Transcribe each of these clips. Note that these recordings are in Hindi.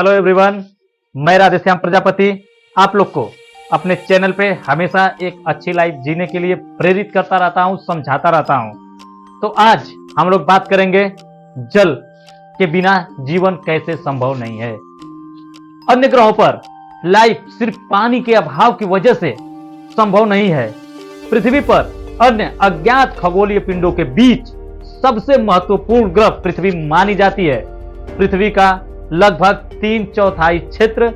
हेलो एवरीवन, मैं राधेश्याम प्रजापति आप लोग को अपने चैनल पे हमेशा एक अच्छी लाइफ जीने के लिए प्रेरित करता रहता हूँ, समझाता रहता हूँ। तो आज हम लोग बात करेंगे जल के बिना जीवन कैसे संभव नहीं है। अन्य ग्रहों पर लाइफ सिर्फ पानी के अभाव की वजह से संभव नहीं है। पृथ्वी पर अन्य अज्ञात खगोलीय पिंडों के बीच सबसे महत्वपूर्ण ग्रह पृथ्वी मानी जाती है। पृथ्वी का लगभग 3/4 क्षेत्र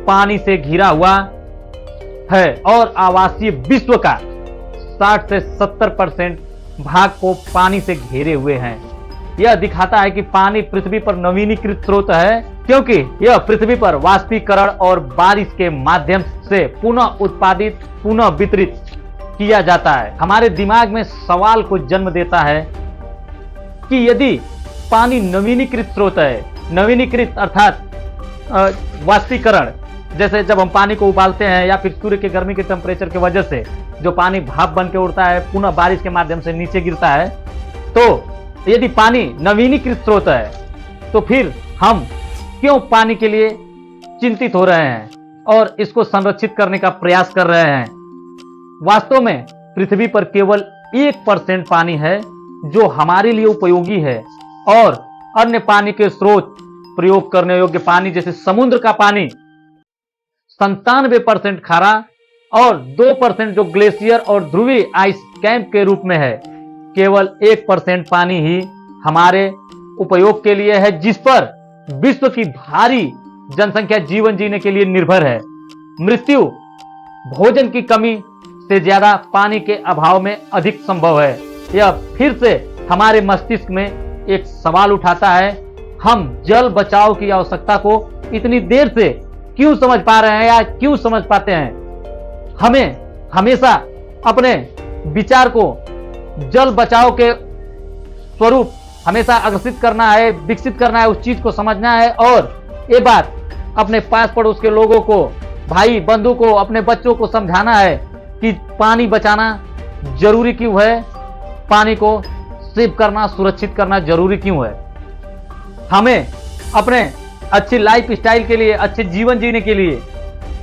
पानी से घिरा हुआ है और आवासीय विश्व का 60 से 70% भाग को पानी से घेरे हुए हैं। यह दिखाता है कि पानी पृथ्वी पर नवीनीकृत स्रोत है, क्योंकि यह पृथ्वी पर वाष्पीकरण और बारिश के माध्यम से पुनः उत्पादित, पुनः वितरित किया जाता है। हमारे दिमाग में सवाल को जन्म देता है कि यदि पानी नवीनीकृत स्रोत है, नवीनीकृत अर्थात वाष्पीकरण, जैसे जब हम पानी को उबालते हैं या फिर सूर्य के गर्मी के टेम्परेचर की वजह से जो पानी भाप बन के उड़ता है, पुनः बारिश के माध्यम से नीचे गिरता है, तो यदि पानी नवीनीकृत स्रोत है तो फिर हम क्यों पानी के लिए चिंतित हो रहे हैं और इसको संरक्षित करने का प्रयास कर रहे हैं। वास्तव में पृथ्वी पर केवल 1% पानी है जो हमारे लिए उपयोगी है, और अन्य पानी के स्रोत, प्रयोग करने योग्य पानी जैसे समुद्र का पानी 97% खारा और 2% जो ग्लेशियर और ध्रुवीय आइस कैंप के रूप में है। केवल 1% पानी ही हमारे उपयोग के लिए है, जिस पर विश्व की भारी जनसंख्या जीवन जीने के लिए निर्भर है। मृत्यु भोजन की कमी से ज्यादा पानी के अभाव में अधिक संभव है। यह फिर से हमारे मस्तिष्क में एक सवाल उठाता है, हम जल बचाव की आवश्यकता को इतनी देर से क्यों समझ पा रहे हैं या क्यों समझ पाते हैं। हमें हमेशा अपने विचार को जल बचाव के स्वरूप हमेशा अग्रसित करना है, विकसित करना है, उस चीज को समझना है, और ये बात अपने पास पड़ोस के लोगों को, भाई बंधु को, अपने बच्चों को समझाना है कि पानी बचाना जरूरी क्यों है, पानी को सेव करना, सुरक्षित करना जरूरी क्यों है। हमें अपने अच्छी लाइफ स्टाइल के लिए, अच्छे जीवन जीने के लिए,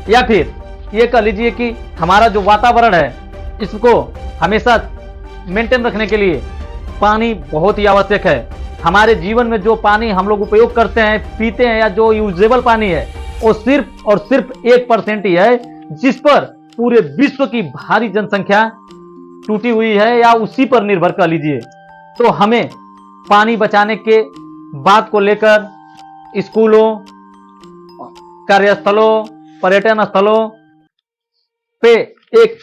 या फिर ये कह लीजिए कि हमारा जो वातावरण है इसको हमेशा मेंटेन रखने के लिए पानी बहुत ही आवश्यक है। हमारे जीवन में जो पानी हम लोग उपयोग करते हैं, पीते हैं, या जो यूजेबल पानी है, वो सिर्फ और सिर्फ 1% ही है, जिस पर पूरे विश्व की भारी जनसंख्या टूटी हुई है या उसी पर निर्भर कर लीजिए। तो हमें पानी बचाने के बात को लेकर स्कूलों, कार्यस्थलों, पर्यटन स्थलों पे एक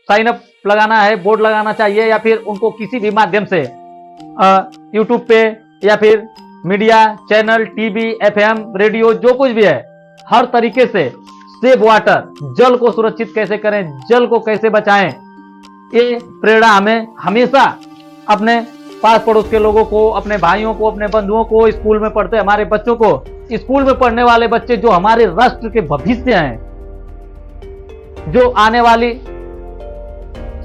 साइन अप लगाना है, बोर्ड लगाना चाहिए, या फिर उनको किसी भी माध्यम से यूट्यूब पे या फिर media channel, TV, FM, radio, जो कुछ भी है, हर तरीके से सेव वाटर, जल को सुरक्षित कैसे करें, जल को कैसे बचाएं, ये प्रेरणा हमें हमेशा अपने पास पड़ोस के लोगों को, अपने भाइयों को, अपने बंधुओं को, स्कूल में पढ़ते हमारे बच्चों को, स्कूल में पढ़ने वाले बच्चे जो हमारे राष्ट्र के भविष्य हैं, जो आने वाली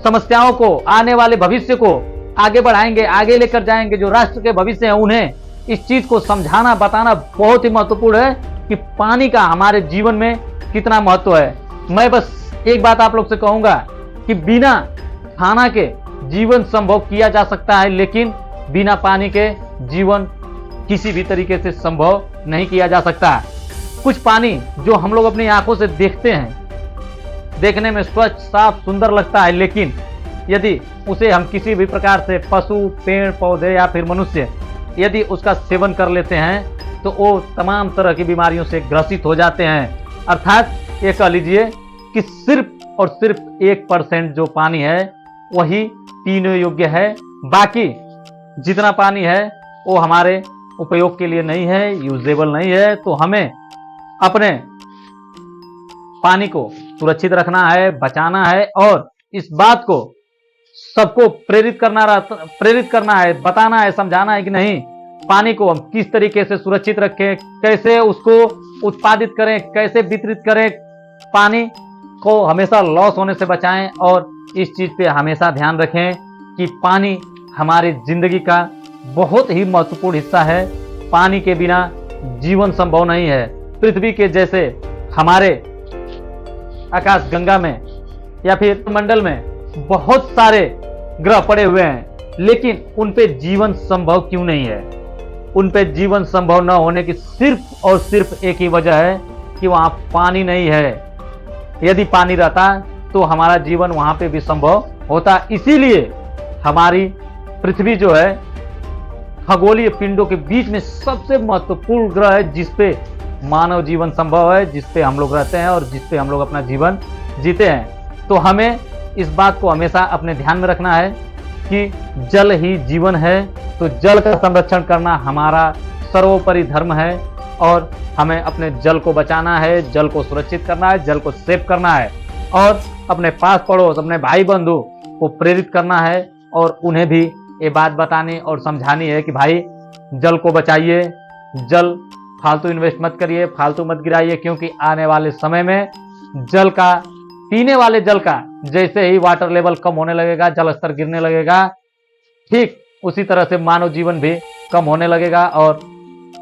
समस्याओं को, आने वाले भविष्य को आगे बढ़ाएंगे, आगे लेकर जाएंगे, जो राष्ट्र के भविष्य हैं, उन्हें इस चीज को समझाना, बताना बहुत ही महत्वपूर्ण है कि पानी का हमारे जीवन में कितना महत्व है। मैं बस एक बात आप लोग से कहूंगा कि बिना खाना के जीवन संभव किया जा सकता है, लेकिन बिना पानी के जीवन किसी भी तरीके से संभव नहीं किया जा सकता। कुछ पानी जो हम लोग अपनी आंखों से देखते हैं, देखने में स्वच्छ, साफ, सुंदर लगता है, लेकिन यदि उसे हम किसी भी प्रकार से पशु, पेड़ पौधे या फिर मनुष्य यदि उसका सेवन कर लेते हैं तो वो तमाम तरह की बीमारियों से ग्रसित हो जाते हैं। अर्थात ये कह लीजिए कि सिर्फ और सिर्फ 1% जो पानी है वही पीने योग्य है, बाकी जितना पानी है वो हमारे उपयोग के लिए नहीं है, यूजेबल नहीं है। तो हमें अपने पानी को सुरक्षित रखना है, बचाना है, और इस बात को सबको प्रेरित करना है, बताना है, समझाना है कि नहीं, पानी को हम किस तरीके से सुरक्षित रखें, कैसे उसको उत्पादित करें, कैसे वितरित करें, पानी को हमेशा लॉस होने से बचाएं, और इस चीज पे हमेशा ध्यान रखें कि पानी हमारी जिंदगी का बहुत ही महत्वपूर्ण हिस्सा है। पानी के बिना जीवन संभव नहीं है। पृथ्वी के जैसे हमारे आकाश गंगा में या फिर मंडल में बहुत सारे ग्रह पड़े हुए हैं, लेकिन उन पे जीवन संभव क्यों नहीं है? उन पे जीवन संभव न होने की सिर्फ और सिर्फ एक ही वजह है कि वहां पानी नहीं है। यदि पानी रहता तो हमारा जीवन वहां पे भी संभव होता। इसीलिए हमारी पृथ्वी जो है खगोलीय पिंडों के बीच में सबसे महत्वपूर्ण ग्रह है, जिसपे मानव जीवन संभव है, जिसपे हम लोग रहते हैं और जिसपे हम लोग अपना जीवन जीते हैं। तो हमें इस बात को हमेशा अपने ध्यान में रखना है कि जल ही जीवन है। तो जल का संरक्षण करना हमारा सर्वोपरि धर्म है और हमें अपने जल को बचाना है, जल को सुरक्षित करना है, जल को सेव करना है और अपने पास पड़ोस, अपने भाई बंधु को प्रेरित करना है और उन्हें भी ये बात बतानी और समझानी है कि भाई जल को बचाइए, जल फालतू इन्वेस्ट मत करिए, फालतू मत गिराइए, क्योंकि आने वाले समय में जल का, पीने वाले जल का जैसे ही वाटर लेवल कम होने लगेगा, जल स्तर गिरने लगेगा, ठीक उसी तरह से मानव जीवन भी कम होने लगेगा और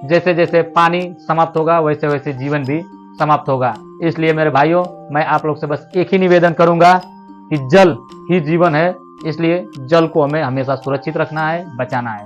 जैसे जैसे पानी समाप्त होगा वैसे वैसे जीवन भी समाप्त होगा। इसलिए मेरे भाइयों, मैं आप लोग से बस एक ही निवेदन करूंगा कि जल ही जीवन है, इसलिए जल को हमें हमेशा सुरक्षित रखना है, बचाना है।